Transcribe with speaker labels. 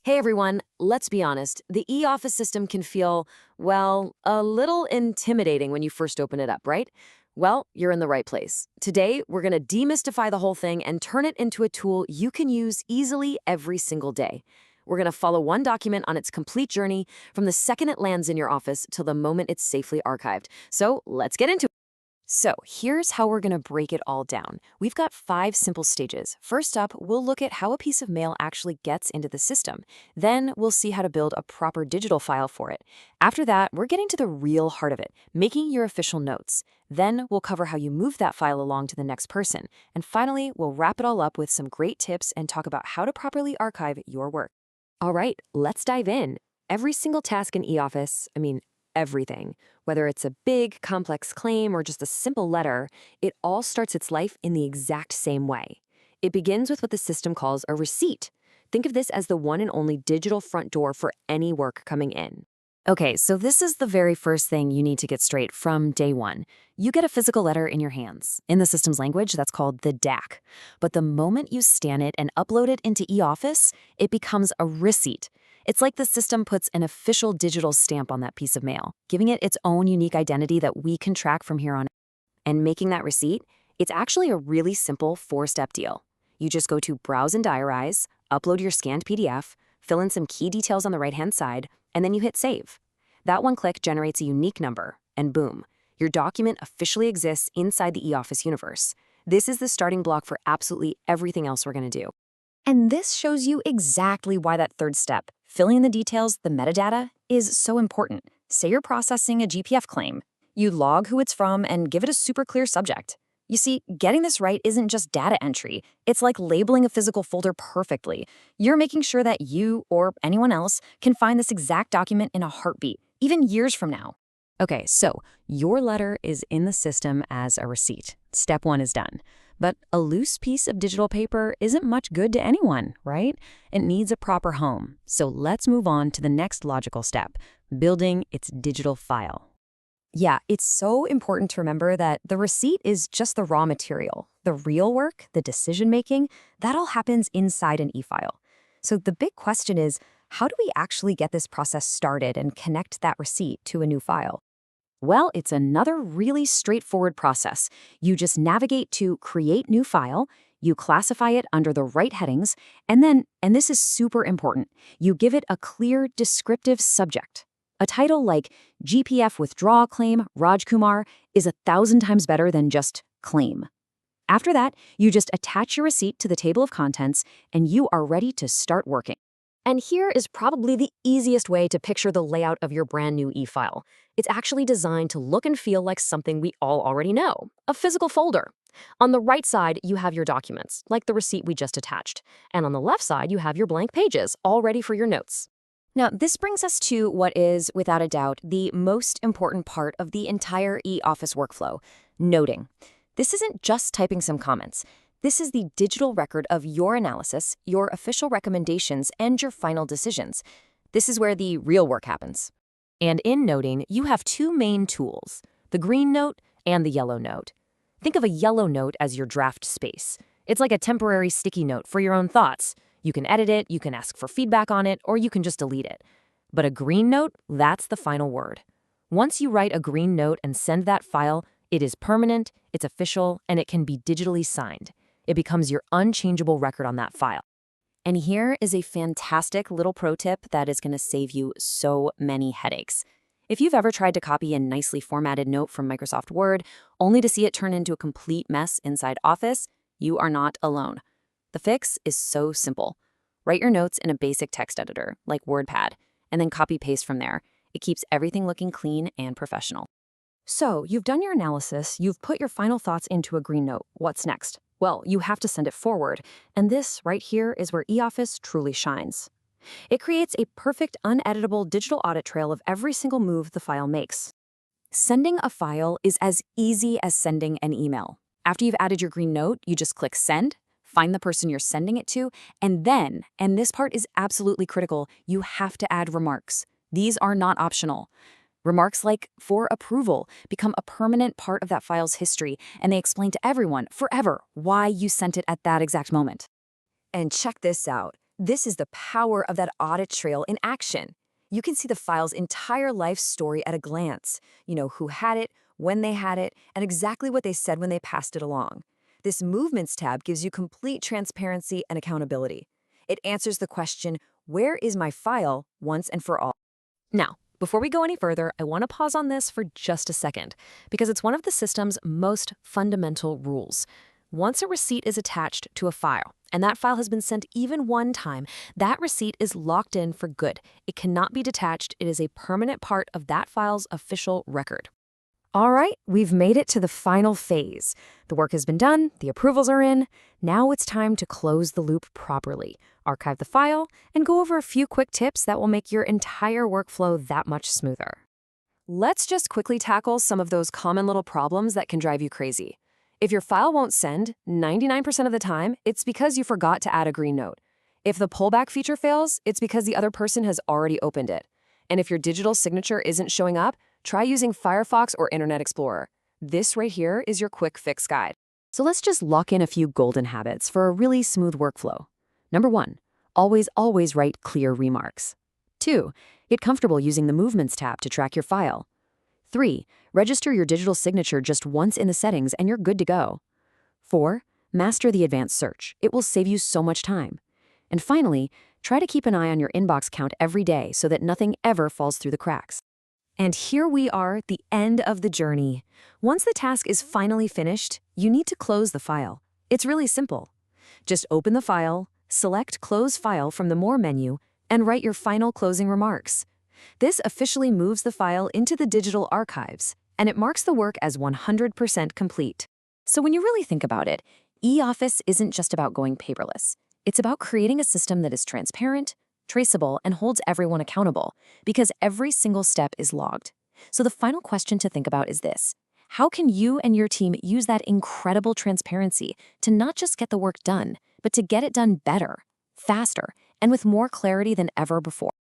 Speaker 1: Hey everyone, let's be honest, the eOffice system can feel, well, a little intimidating when you first open it up, right? Well, you're in the right place. Today, we're going to demystify the whole thing and turn it into a tool you can use easily every single day. We're going to follow one document on its complete journey from the second it lands in your office till the moment it's safely archived. So let's get into it. So here's how we're going to break it all down. We've got 5 simple stages. First up, we'll look at how a piece of mail actually gets into the system. Then we'll see how to build a proper digital file for it. After that, we're getting to the real heart of it, making your official notes. Then we'll cover how you move that file along to the next person. And finally, we'll wrap it all up with some great tips and talk about how to properly archive your work. All right, let's dive in. Every single task in eOffice, everything, whether it's a big, complex claim or just a simple letter, it all starts its life in the exact same way. It begins with what the system calls a receipt. Think of this as the one and only digital front door for any work coming in. Okay, so this is the very first thing you need to get straight from day one. You get a physical letter in your hands. In the system's language, that's called the DAC. But the moment you scan it and upload it into eOffice, it becomes a receipt. It's like the system puts an official digital stamp on that piece of mail, giving it its own unique identity that we can track from here on out. And making that receipt, it's actually a really simple 4-step deal. You just go to Browse and Diarize, upload your scanned PDF, fill in some key details on the right-hand side, and then you hit Save. That one click generates a unique number, and boom, your document officially exists inside the eOffice universe. This is the starting block for absolutely everything else we're going to do. And this shows you exactly why that third step, filling in the details, the metadata, is so important. Say you're processing a GPF claim. You log who it's from and give it a super clear subject. You see, getting this right isn't just data entry. It's like labeling a physical folder perfectly. You're making sure that you, or anyone else, can find this exact document in a heartbeat, even years from now. Okay, so your letter is in the system as a receipt. Step 1 is done. But a loose piece of digital paper isn't much good to anyone, right? It needs a proper home. So let's move on to the next logical step, building its digital file. Yeah, it's so important to remember that the receipt is just the raw material. The real work, the decision-making, that all happens inside an e-file. So the big question is, how do we actually get this process started and connect that receipt to a new file? Well, it's another really straightforward process. You just navigate to Create New File, you classify it under the right headings, and then, and this is super important, you give it a clear, descriptive subject. A title like GPF Withdrawal Claim Raj Kumar is 1,000 times better than just Claim. After that, you just attach your receipt to the table of contents, and you are ready to start working. And here is probably the easiest way to picture the layout of your brand new e-file. It's actually designed to look and feel like something we all already know, a physical folder. On the right side, you have your documents, like the receipt we just attached. And on the left side, you have your blank pages, all ready for your notes. Now, this brings us to what is, without a doubt, the most important part of the entire eOffice workflow, noting. This isn't just typing some comments. This is the digital record of your analysis, your official recommendations, and your final decisions. This is where the real work happens. And in noting, you have 2 main tools, the green note and the yellow note. Think of a yellow note as your draft space. It's like a temporary sticky note for your own thoughts. You can edit it, you can ask for feedback on it, or you can just delete it. But a green note, that's the final word. Once you write a green note and send that file, it is permanent, it's official, and it can be digitally signed. It becomes your unchangeable record on that file. And here is a fantastic little pro tip that is going to save you so many headaches. If you've ever tried to copy a nicely formatted note from Microsoft Word, only to see it turn into a complete mess inside Office, you are not alone. The fix is so simple. Write your notes in a basic text editor, like WordPad, and then copy-paste from there. It keeps everything looking clean and professional. So, you've done your analysis, you've put your final thoughts into a green note. What's next? Well, you have to send it forward, and this right here is where eOffice truly shines. It creates a perfect, uneditable digital audit trail of every single move the file makes. Sending a file is as easy as sending an email. After you've added your green note, you just click Send, find the person you're sending it to, and then, and this part is absolutely critical, you have to add remarks. These are not optional. Remarks like "for approval" become a permanent part of that file's history, and they explain to everyone, forever, why you sent it at that exact moment. And check this out.
Speaker 2: This is the power of that audit trail in action. You can see the file's entire life story at a glance. You know who had it, when they had it, and exactly what they said when they passed it along. This Movements tab gives you complete transparency and accountability. It answers the question, where is my file, once and for all?
Speaker 1: Now, before we go any further, I want to pause on this for just a second, because it's one of the system's most fundamental rules. Once a receipt is attached to a file, and that file has been sent even one time, that receipt is locked in for good. It cannot be detached. It is a permanent part of that file's official record. All right, we've made it to the final phase. The work has been done, the approvals are in. Now it's time to close the loop properly, archive the file, and go over a few quick tips that will make your entire workflow that much smoother. Let's just quickly tackle some of those common little problems that can drive you crazy. If your file won't send, 99% of the time, it's because you forgot to add a green note. If the pullback feature fails, it's because the other person has already opened it. And if your digital signature isn't showing up, try using Firefox or Internet Explorer. This right here is your quick fix guide. So let's just lock in a few golden habits for a really smooth workflow. Number 1, always write clear remarks. 2, get comfortable using the Movements tab to track your file. 3, register your digital signature just once in the settings and you're good to go. 4, master the advanced search. It will save you so much time. And finally, try to keep an eye on your inbox count every day so that nothing ever falls through the cracks. And here we are at the end of the journey. Once the task is finally finished, you need to close the file. It's really simple. Just open the file, select Close File from the More menu, and write your final closing remarks. This officially moves the file into the digital archives, and it marks the work as 100% complete. So when you really think about it, eOffice isn't just about going paperless. It's about creating a system that is transparent, traceable, and holds everyone accountable, because every single step is logged. So the final question to think about is this: how can you and your team use that incredible transparency to not just get the work done, but to get it done better, faster, and with more clarity than ever before?